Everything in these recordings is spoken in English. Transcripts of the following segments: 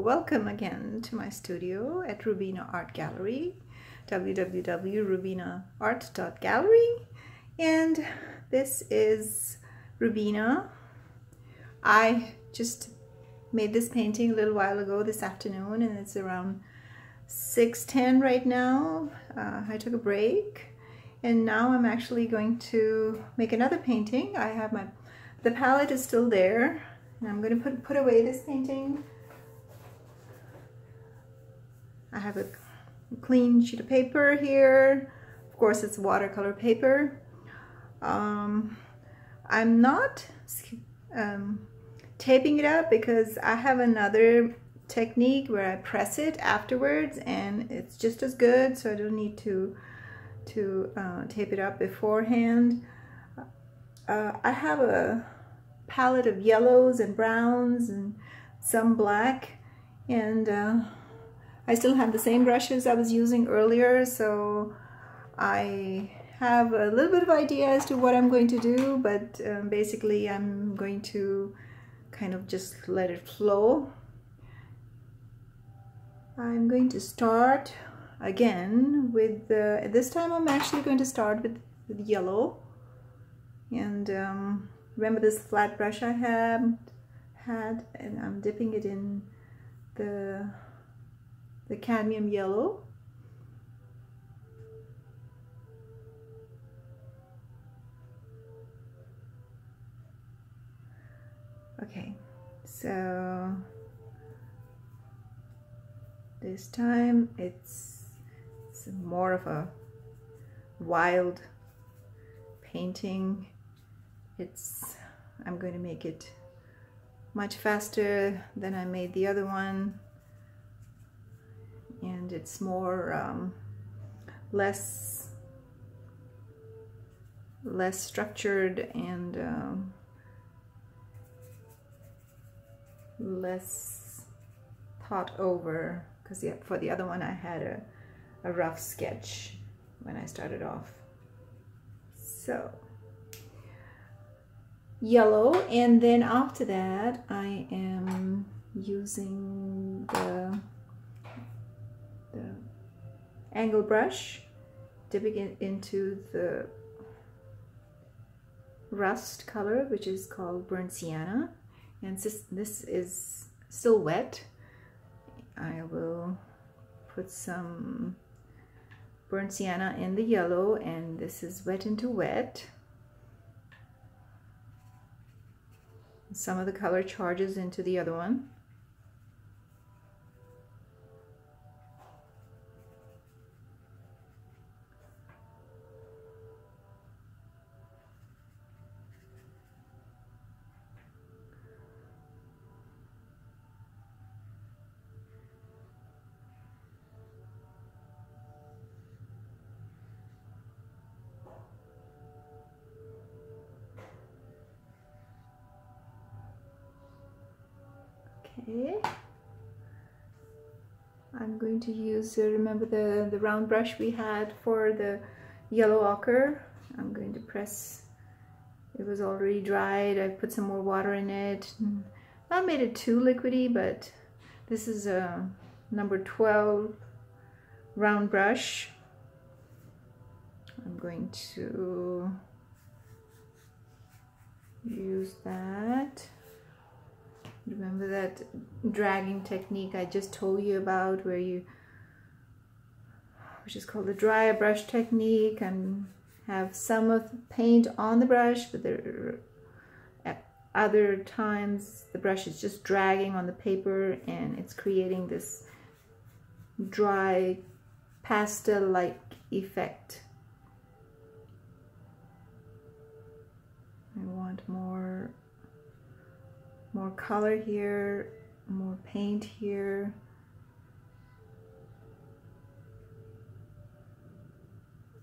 welcome again to my studio at Rubina Art Gallery, www.rubinaart.gallery, and this is Rubina. I just made this painting a little while ago this afternoon, and it's around 6:10 right now. I took a break, and now I'm actually going to make another painting. I have the palette is still there, and I'm going to put away this painting. I have a clean sheet of paper here. Of course, it's watercolor paper. I'm not taping it up because I have another technique where I press it afterwards, and it's just as good, so I don't need to tape it up beforehand. I have a palette of yellows and browns and some black, and I still have the same brushes I was using earlier, so I have a little bit of idea as to what I'm going to do, but basically I'm going to kind of just let it flow. I'm going to start again with this time I'm actually going to start with yellow, and remember this flat brush I had, and I'm dipping it in the cadmium yellow. Okay, so this time it's more of a wild painting. I'm going to make it much faster than I made the other one, and it's more less structured and less thought over, because for the other one I had a rough sketch when I started off. So yellow, and then after that I am using the angle brush, dipping it into the rust color, which is called burnt sienna, and since this is still wet, I will put some burnt sienna in the yellow, and this is wet into wet. Some of the color charges into the other one. Okay, I'm going to use, remember the round brush we had for the yellow ochre. I'm going to press, it was already dried, I put some more water in it. Not made it too liquidy, but this is a number 12 round brush. I'm going to use that. Remember that dragging technique I just told you about, which is called the dry brush technique, and have some of the paint on the brush, but at other times the brush is just dragging on the paper and it's creating this dry pastel-like effect. I want more color here, more paint here.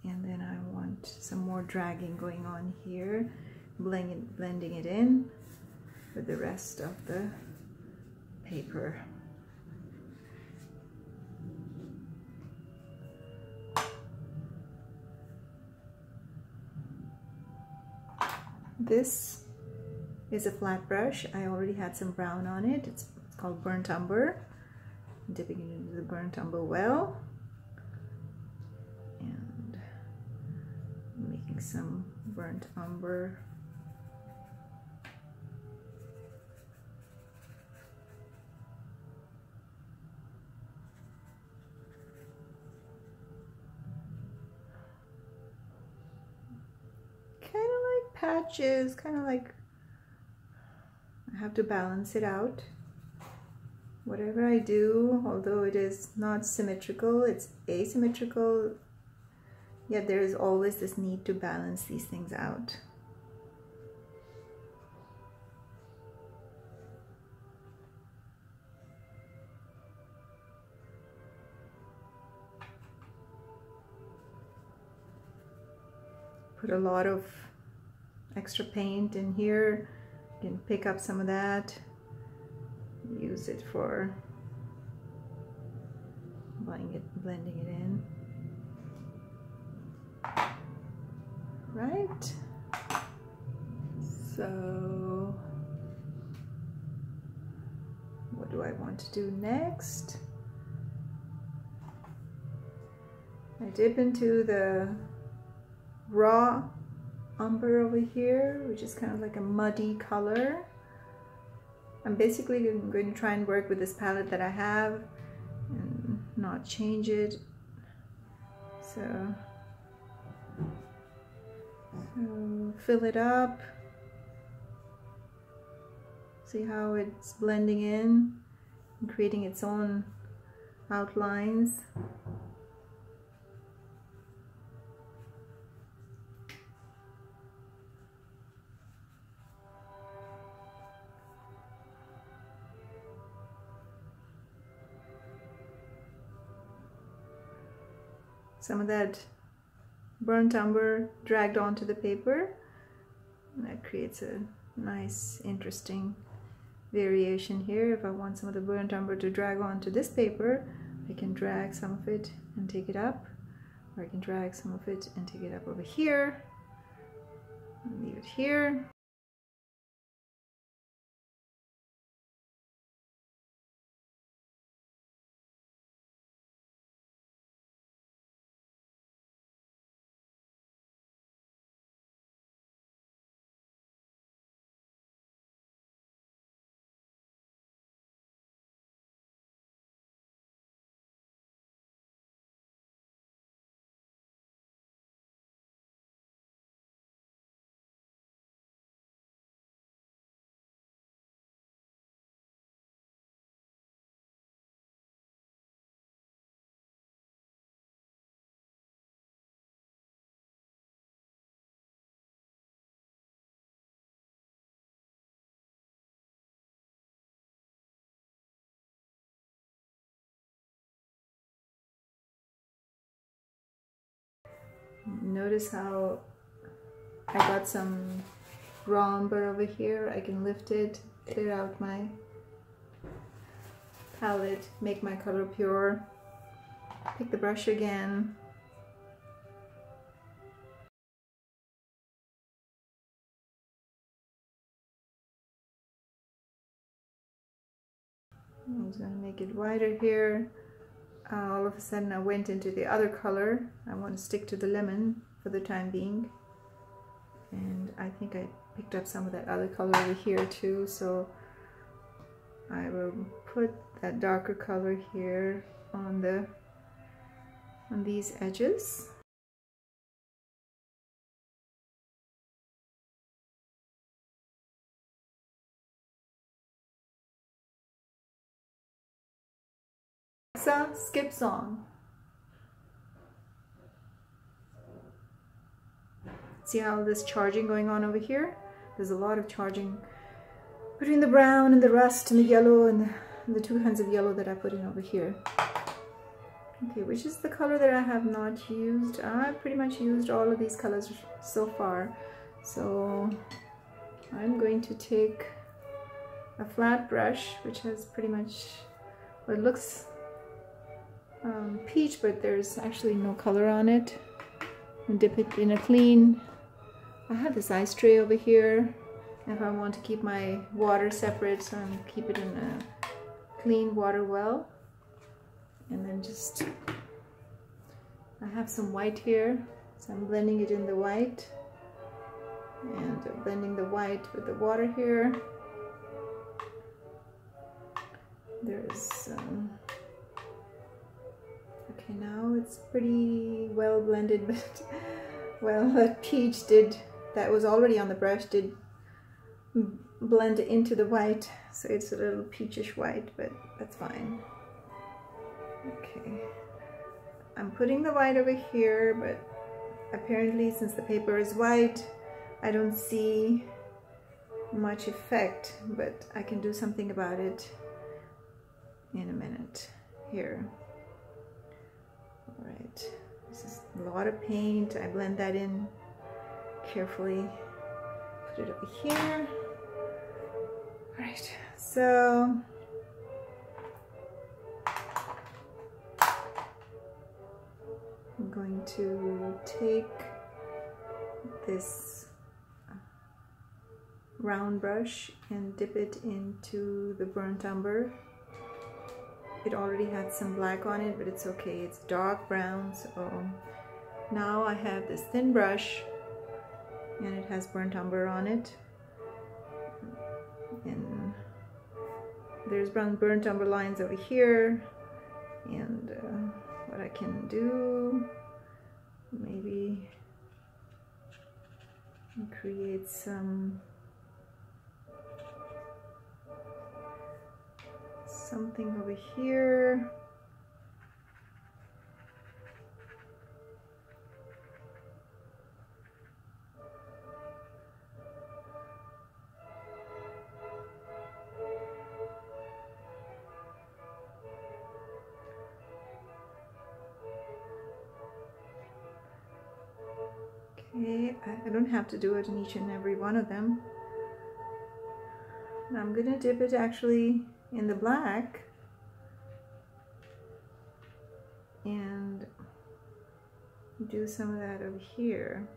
And then I want some more dragging going on here, blending it in with the rest of the paper. This is a flat brush. I already had some brown on it. It's called Burnt Umber. dipping it into the burnt umber well and making some burnt umber. Kind of like patches, kind of like I have to balance it out. Whatever I do, although it is not symmetrical, it's asymmetrical, yet there is always this need to balance these things out. Put a lot of extra paint in here. You can pick up some of that, use it for blending it in. Right? So what do I want to do next? I dip into the raw umber over here, which is kind of like a muddy color. I'm basically going to try and work with this palette that I have and not change it. So fill it up. See how it's blending in and creating its own outlines. Some of that burnt umber dragged onto the paper, and that creates a nice, interesting variation here. If I want some of the burnt umber to drag onto this paper, I can drag some of it and take it up, or I can drag some of it and take it up over here and leave it here. Notice how I got some raw umber over here. I can lift it, clear out my palette, make my color pure, pick the brush again. I'm just going to make it wider here. All of a sudden I went into the other color. I want to stick to the lemon for the time being, and I think I picked up some of that other color over here too, so I will put that darker color here on these edges. Skip song. See how this charging going on over here? There's a lot of charging between the brown and the rust and the yellow and the two kinds of yellow that I put in over here. Okay, which is the color that I have not used? I've pretty much used all of these colors so far. So I'm going to take a flat brush, which has pretty much, well, it looks peach, but there's actually no color on it, and dip it in a clean, I have this ice tray over here if I want to keep my water separate, so I'm keep it in a clean water well. And then just, I have some white here, so I'm blending it in the white, and blending the white with the water here. There's okay, now it's pretty well blended, but well, that peach that was already on the brush did blend into the white, so it's a little peachish white, but that's fine. Okay, I'm putting the white over here, but apparently since the paper is white, I don't see much effect, but I can do something about it in a minute. Here. All right, this is a lot of paint. I blend that in carefully. Put it over here. All right, so I'm going to take this round brush and dip it into the burnt umber. It already had some black on it, but it's okay. It's dark brown. So now I have this thin brush and it has burnt umber on it. And there's burnt umber lines over here. And what I can do, maybe create something over here. Okay, I don't have to do it in each and every one of them. Now I'm gonna dip it actually in the black and do some of that over here.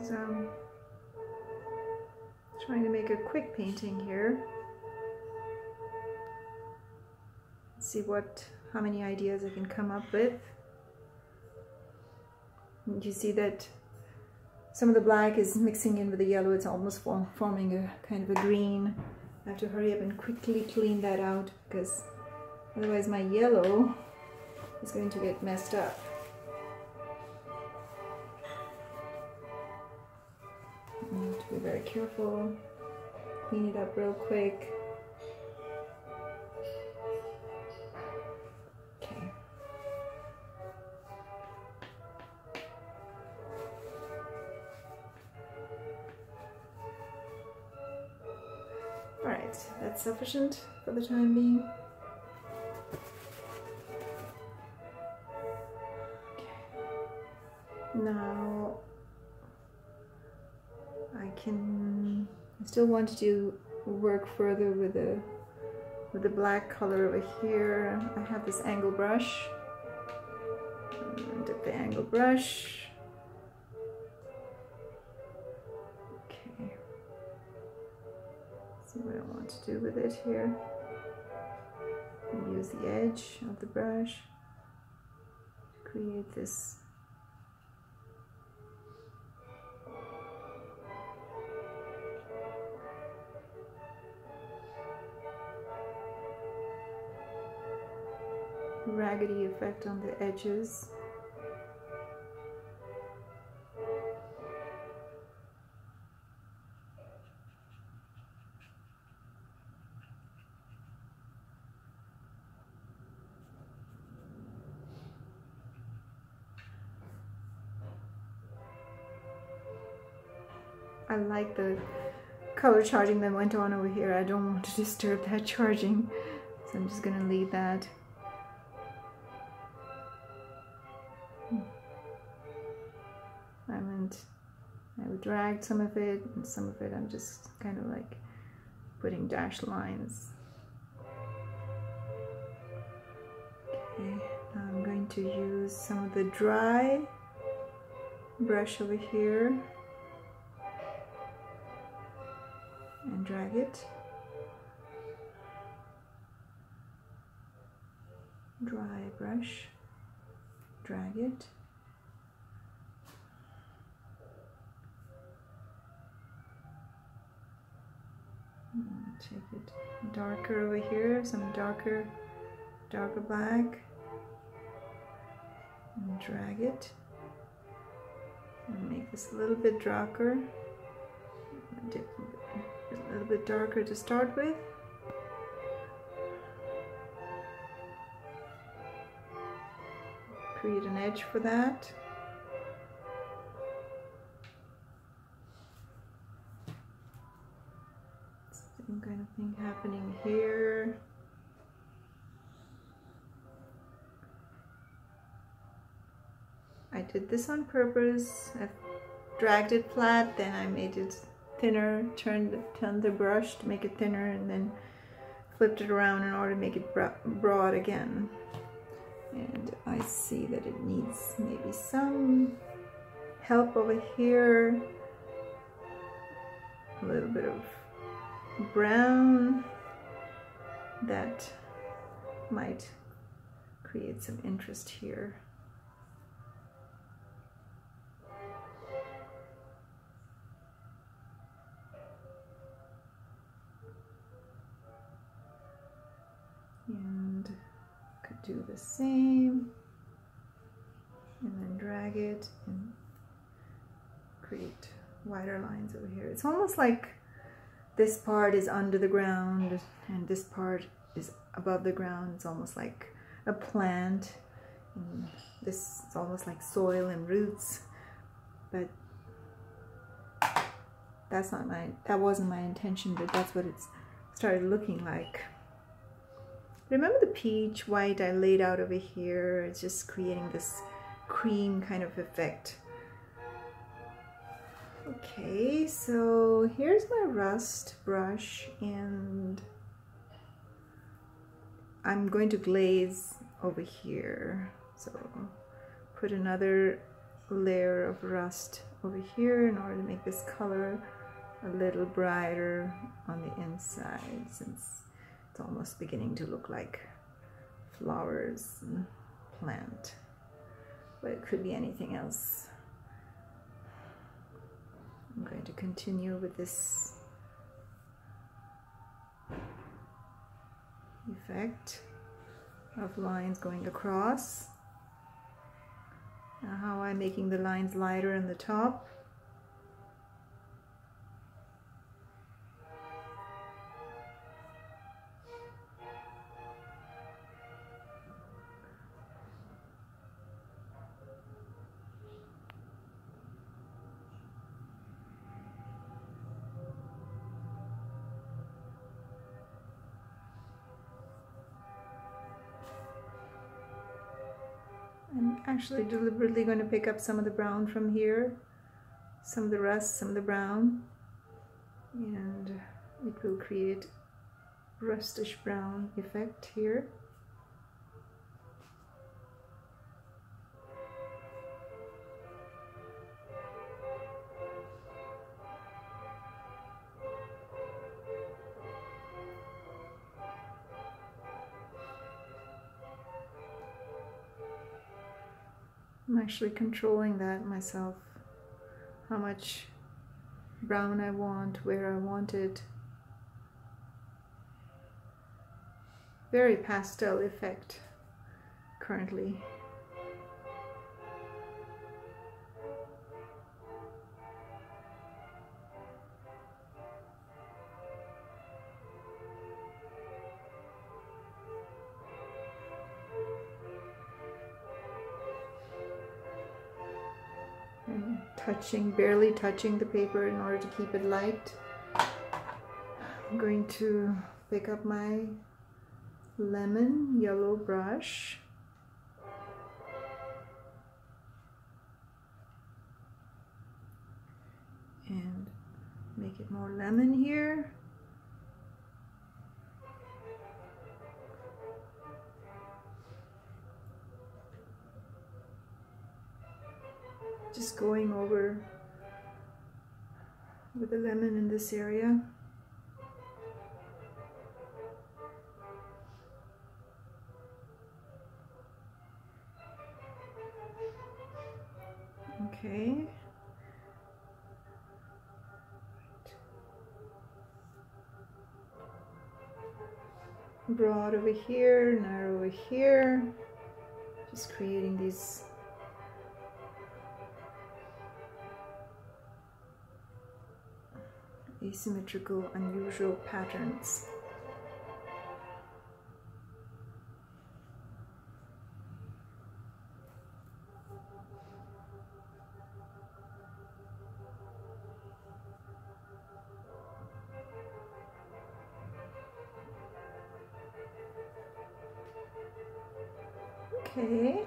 This is trying to make a quick painting here. Let's see how many ideas I can come up with. And you see that some of the black is mixing in with the yellow. It's almost forming a kind of a green. I have to hurry up and quickly clean that out because otherwise my yellow is going to get messed up. I have to be very careful. Clean it up real quick. Okay. All right, that's sufficient for the time being. Okay. Now I still want to work further with the black color over here. I have this angle brush. Dip the angle brush. Okay. See what I want to do with it here. And use the edge of the brush to create this raggedy effect on the edges. I like the color charging that went on over here. I don't want to disturb that charging, so I'm just gonna leave that. I would drag some of it, and some of it I'm just kind of like putting dashed lines. Okay, now I'm going to use some of the dry brush over here and drag it. Dry brush, drag it. Take it darker over here, some darker black, and drag it. And make this a little bit darker, a little bit darker to start with. Create an edge for that. Same kind of thing happening here. I did this on purpose. I dragged it flat, then I made it thinner, turned the brush to make it thinner, and then flipped it around in order to make it broad again. And I see that it needs maybe some help over here. A little bit of brown that might create some interest here. And could do the same, and then drag it and create wider lines over here. It's almost like this part is under the ground and this part is above the ground. It's almost like a plant, and this is almost like soil and roots, but that wasn't my intention, but that's what it's started looking like. Remember the peach white I laid out over here? It's just creating this cream kind of effect. Okay, so here's my rust brush, and I'm going to glaze over here. So put another layer of rust over here in order to make this color a little brighter on the inside, since it's almost beginning to look like flowers and plant, but it could be anything else. I'm going to continue with this effect of lines going across. Now how I'm making the lines lighter in the top. I'm actually deliberately going to pick up some of the brown from here, some of the rust, some of the brown, and it will create rustish brown effect here. I'm actually controlling that myself, how much brown I want, where I want it. Very pastel effect currently. And barely touching the paper in order to keep it light. I'm going to pick up my lemon yellow brush and make it more lemon here. Just going over with the lemon in this area. Okay. Broad over here, narrow over here. Just creating these asymmetrical, unusual patterns. Okay.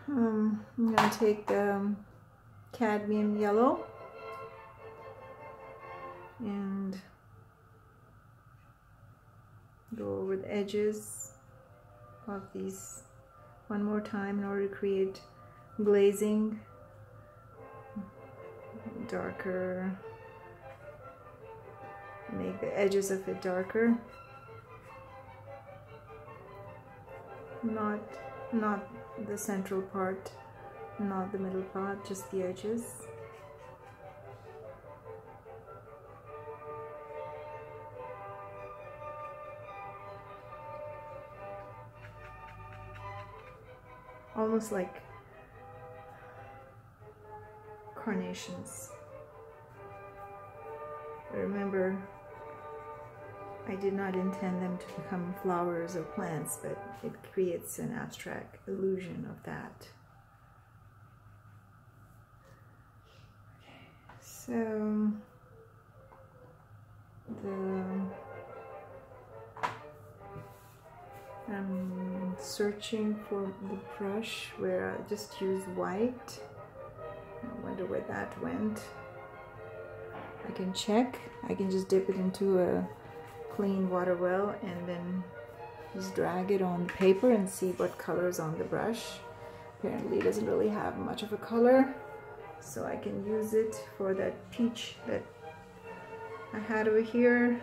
I'm going to take the cadmium yellow and go over the edges of these one more time in order to create glazing, darker, make the edges of it darker. Not the central part, not the middle part, just the edges. Almost like carnations. Remember, I did not intend them to become flowers or plants, but it creates an abstract illusion of that. Okay, so I'm searching for the brush where I just use white. I wonder where that went. I can check. I can just dip it into a clean water well and then just drag it on the paper and see what color's on the brush. Apparently it doesn't really have much of a color, so I can use it for that peach that I had over here.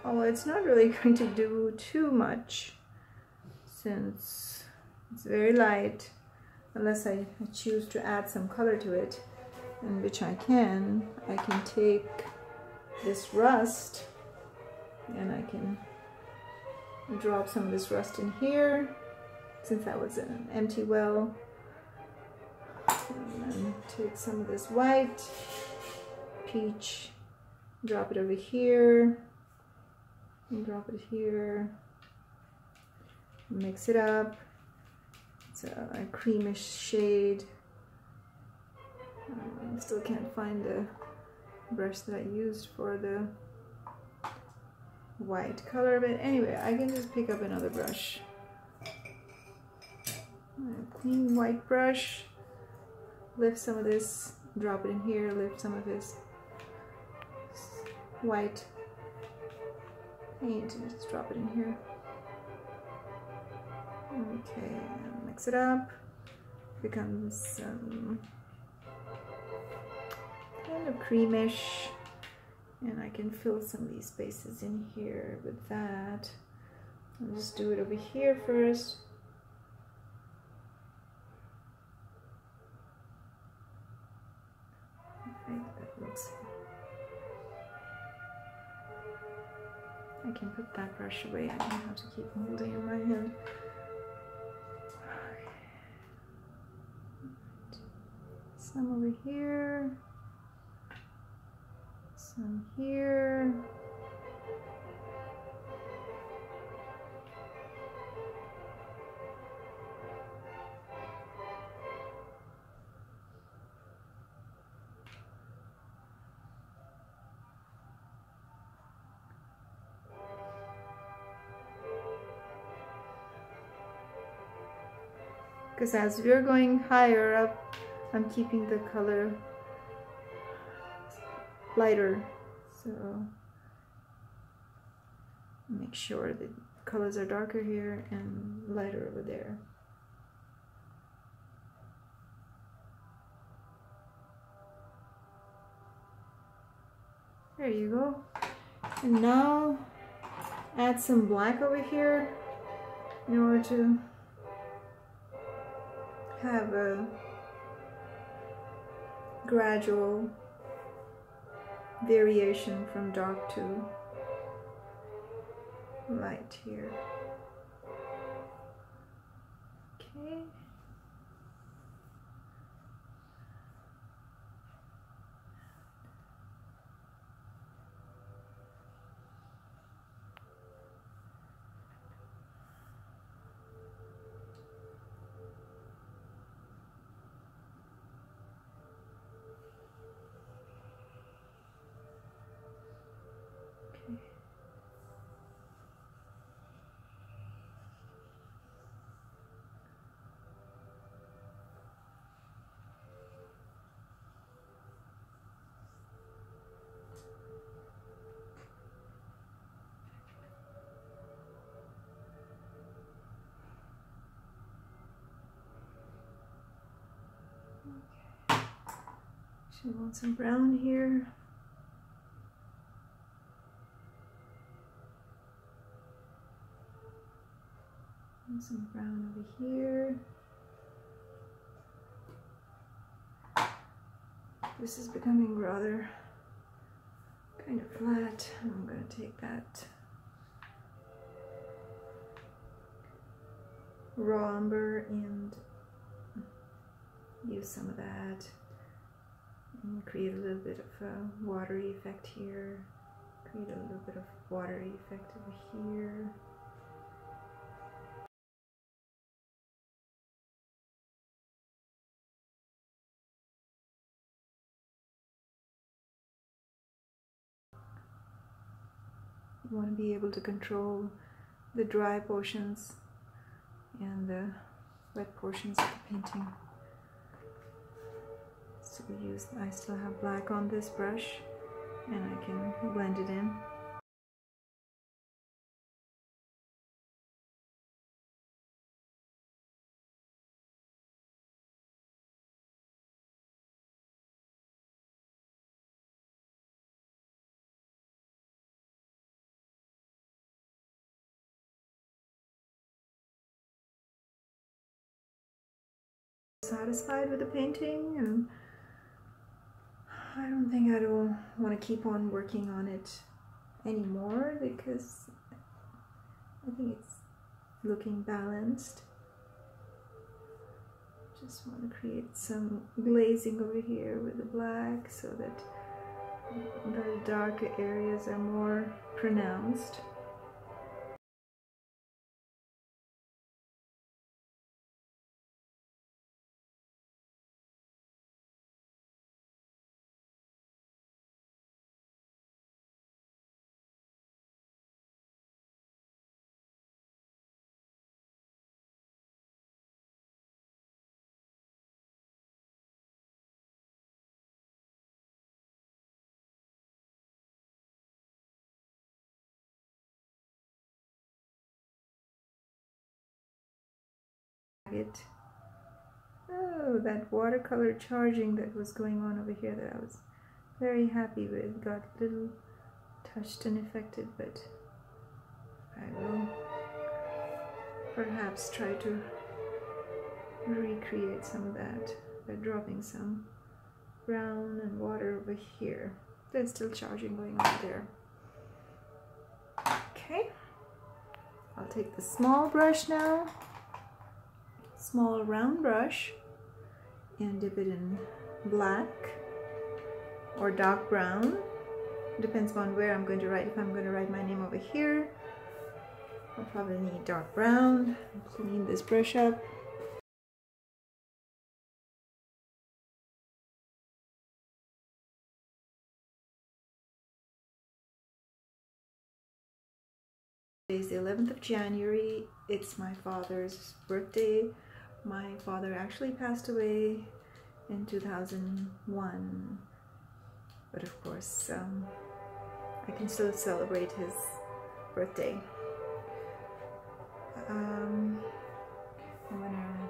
Although it's not really going to do too much since it's very light, unless I choose to add some color to it, and which I can take this rust and I can drop some of this rust in here, since that was an empty well, and then take some of this white, peach, drop it over here, and drop it here, mix it up. It's a creamish shade. I still can't find the brush that I used for the white color, but anyway, I can just pick up another brush. A clean white brush, lift some of this, drop it in here, lift some of this white paint and just drop it in here. Okay, mix it up. Becomes kind of creamish, and I can fill some of these spaces in here with that. I'll just do it over here first. Okay, that looks. I can put that brush away. I don't have to keep holding in my hand. Some over here, some here. Because as we're going higher up, I'm keeping the color lighter, so make sure the colors are darker here and lighter over there. There you go. And now add some black over here in order to have a gradual variation from dark to light here. Okay. She wants some brown here. And some brown over here. This is becoming rather kind of flat. I'm going to take that raw umber and use some of that and create a little bit of a watery effect here. Create a little bit of watery effect over here. You want to be able to control the dry portions and the wet portions of the painting. So I still have black on this brush and I can blend it in. Satisfied with the painting, and I don't think I don't want to keep on working on it anymore because I think it's looking balanced. Just want to create some glazing over here with the black so that the darker areas are more pronounced. Oh, that watercolor charging that was going on over here that I was very happy with got a little touched and affected, but I will perhaps try to recreate some of that by dropping some brown and water over here. There's still charging going on there. Okay, I'll take the small brush now, small round brush, and dip it in black or dark brown. Depends on where I'm going to write. If I'm going to write my name over here, I'll probably need dark brown. Clean this brush up. Today is the 11th of January. It's my father's birthday. My father actually passed away in 2001, but of course I can still celebrate his birthday. I'm gonna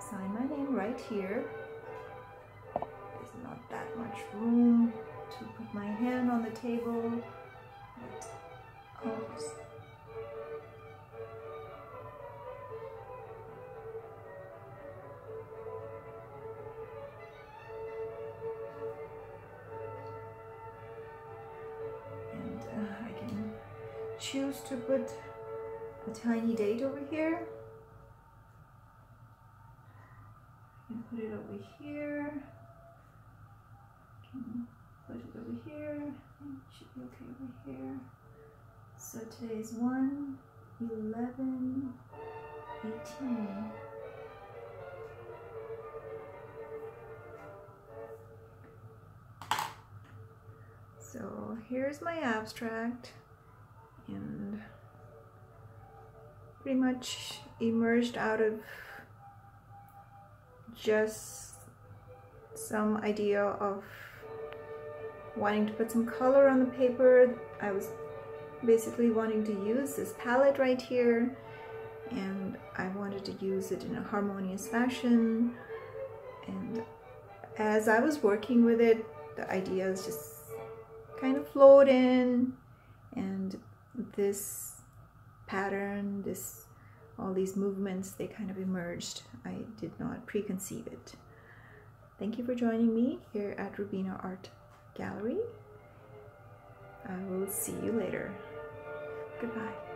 sign my name right here. There's not that much room to put my hand on the table. Oops. And I can choose to put a tiny date over here. I can put it over here. I can put it over here. It should be okay over here. So today's 1/11/18. So here's my abstract, and pretty much emerged out of just some idea of wanting to put some color on the paper. I was basically wanting to use this palette right here, and I wanted to use it in a harmonious fashion. And as I was working with it, the ideas just kind of flowed in, and this pattern, all these movements, they kind of emerged. I did not preconceive it. Thank you for joining me here at Rubina Art Gallery. I will see you later. Goodbye.